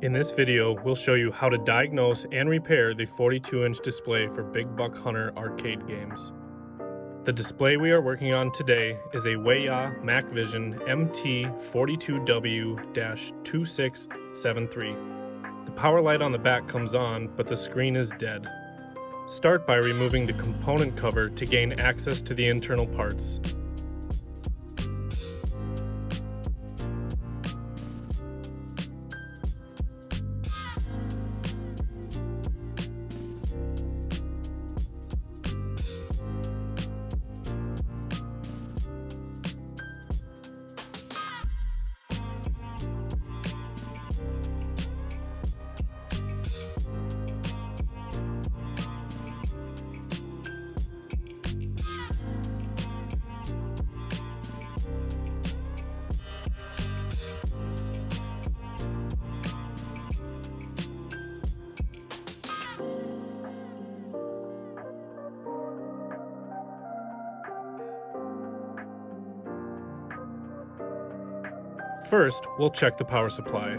In this video, we'll show you how to diagnose and repair the 42-inch display for Big Buck Hunter arcade games. The display we are working on today is a Weiya MacVision MT42W-2673. The power light on the back comes on, but the screen is dead. Start by removing the component cover to gain access to the internal parts. First, we'll check the power supply.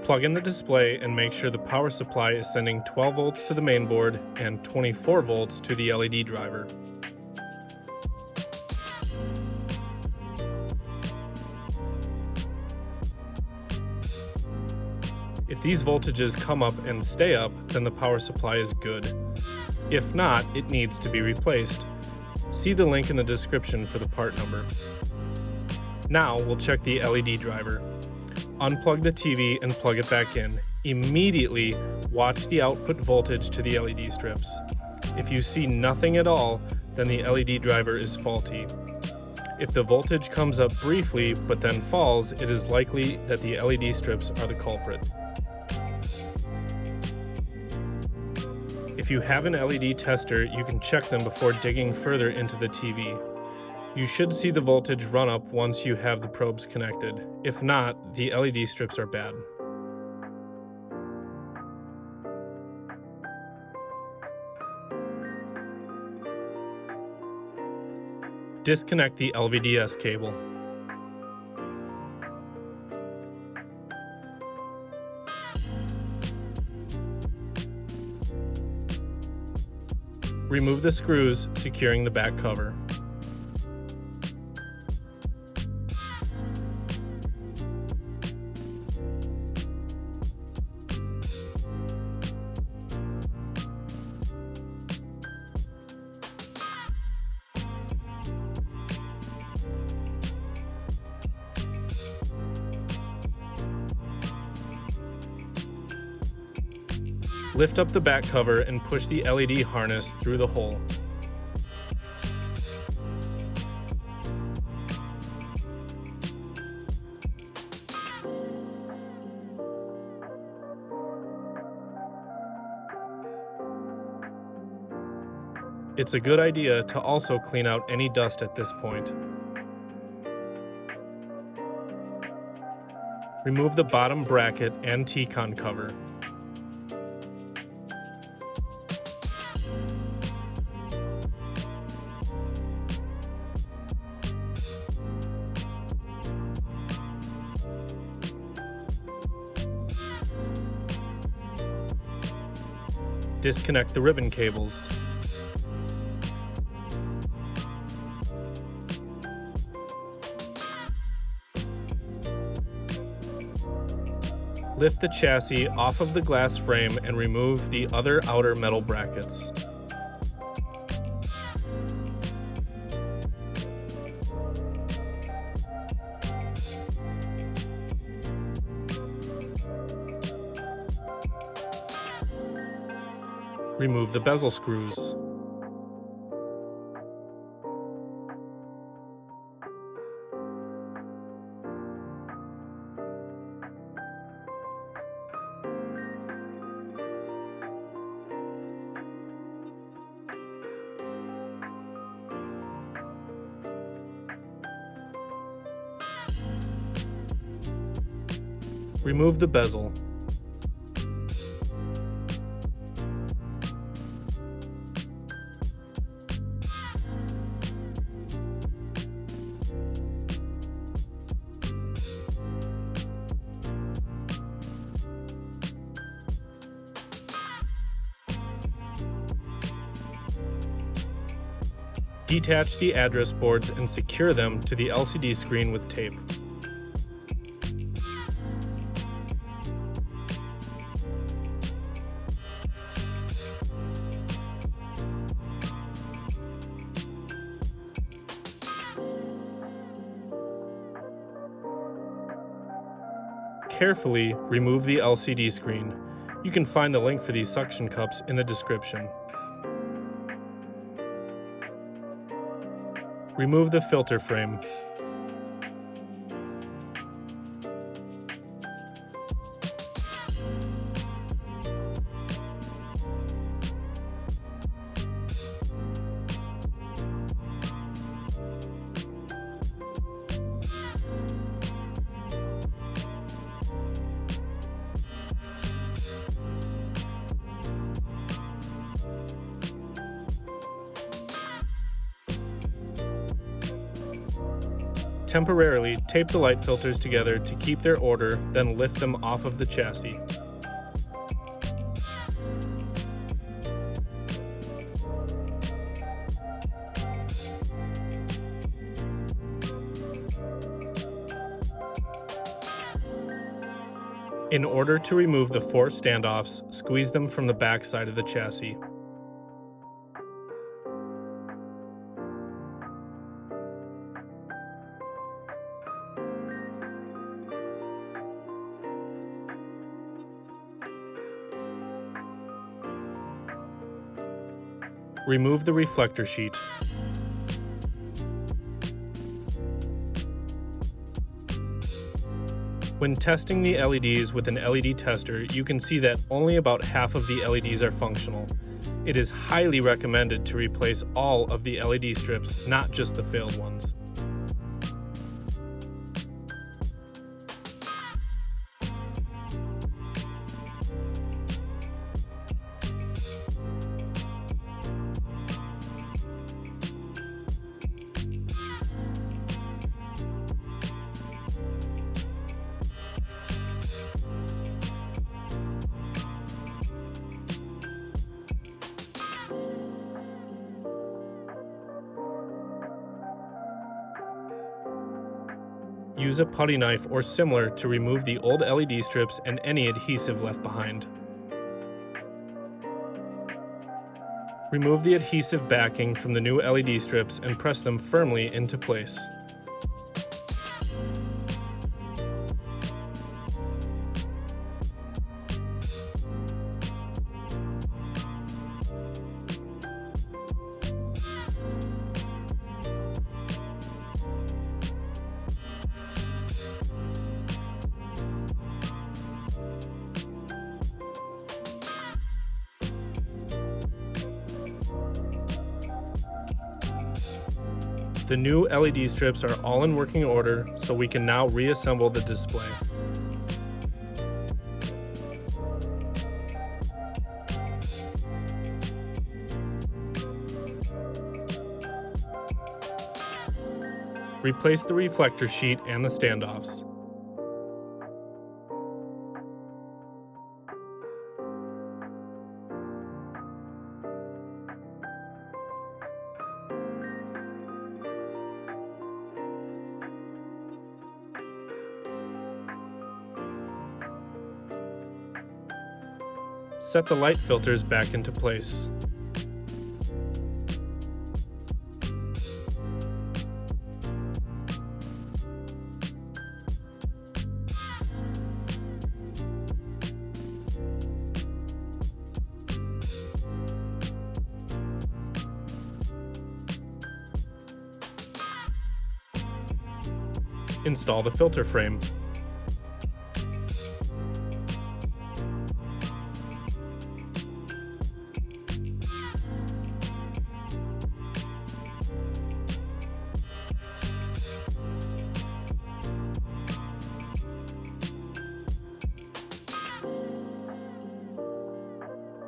Plug in the display and make sure the power supply is sending 12 volts to the main board and 24 volts to the LED driver. If these voltages come up and stay up, then the power supply is good. If not, it needs to be replaced. See the link in the description for the part number. Now we'll check the LED driver. Unplug the TV and plug it back in. Immediately watch the output voltage to the LED strips. If you see nothing at all, then the LED driver is faulty. If the voltage comes up briefly but then falls, it is likely that the LED strips are the culprit. If you have an LED tester, you can check them before digging further into the TV. You should see the voltage run up once you have the probes connected. If not, the LED strips are bad. Disconnect the LVDS cable. Remove the screws securing the back cover. Lift up the back cover and push the LED harness through the hole. It's a good idea to also clean out any dust at this point. Remove the bottom bracket and T-con cover. Disconnect the ribbon cables. Lift the chassis off of the glass frame and remove the other outer metal brackets. Remove the bezel screws. Remove the bezel. Detach the address boards and secure them to the LCD screen with tape. Carefully remove the LCD screen. You can find the link for these suction cups in the description. Remove the filter frame. Temporarily tape the light filters together to keep their order, then lift them off of the chassis. In order to remove the 4 standoffs, squeeze them from the back side of the chassis. Remove the reflector sheet. When testing the LEDs with an LED tester, you can see that only about half of the LEDs are functional. It is highly recommended to replace all of the LED strips, not just the failed ones. Use a putty knife or similar to remove the old LED strips and any adhesive left behind. Remove the adhesive backing from the new LED strips and press them firmly into place. The new LED strips are all in working order, so we can now reassemble the display. Replace the reflector sheet and the standoffs. Set the light filters back into place. Install the filter frame.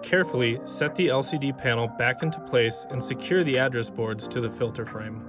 Carefully set the LCD panel back into place and secure the address boards to the filter frame.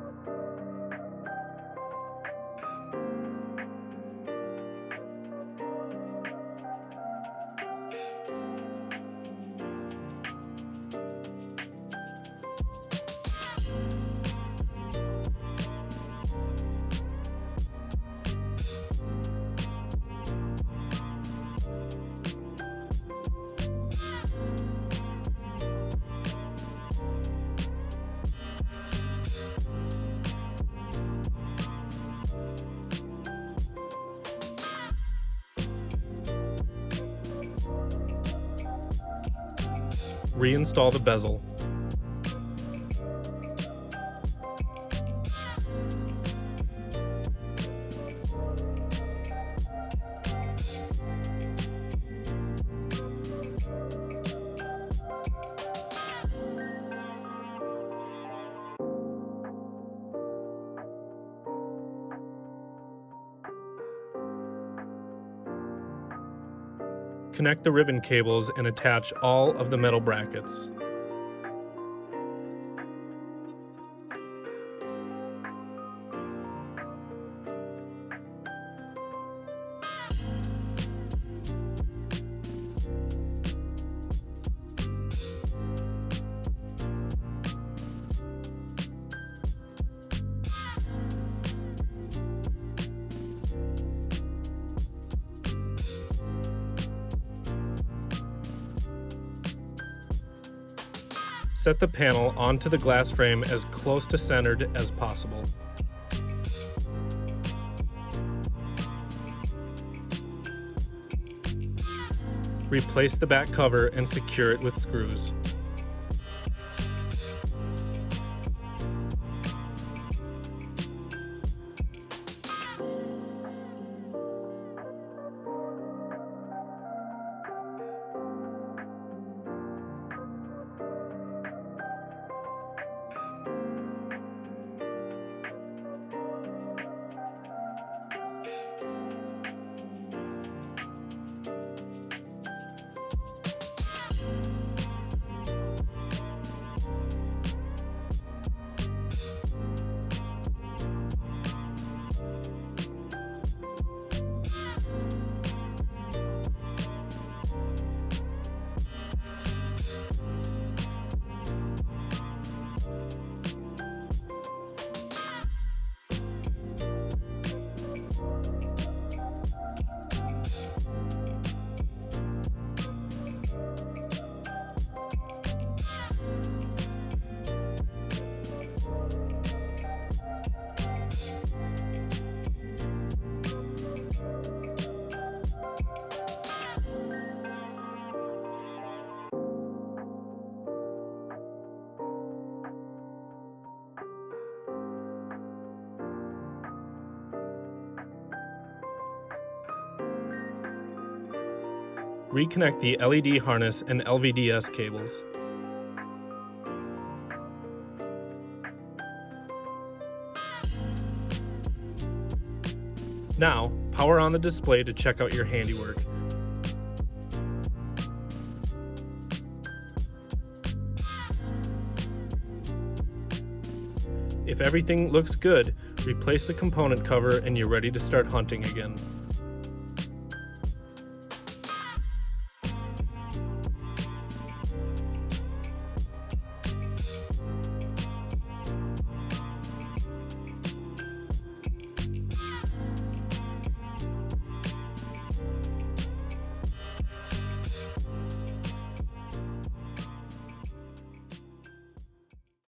Reinstall the bezel. Connect the ribbon cables and attach all of the metal brackets. Set the panel onto the glass frame as close to centered as possible. Replace the back cover and secure it with screws. Reconnect the LED harness and LVDS cables. Now, power on the display to check out your handiwork. If everything looks good, replace the component cover and you're ready to start hunting again.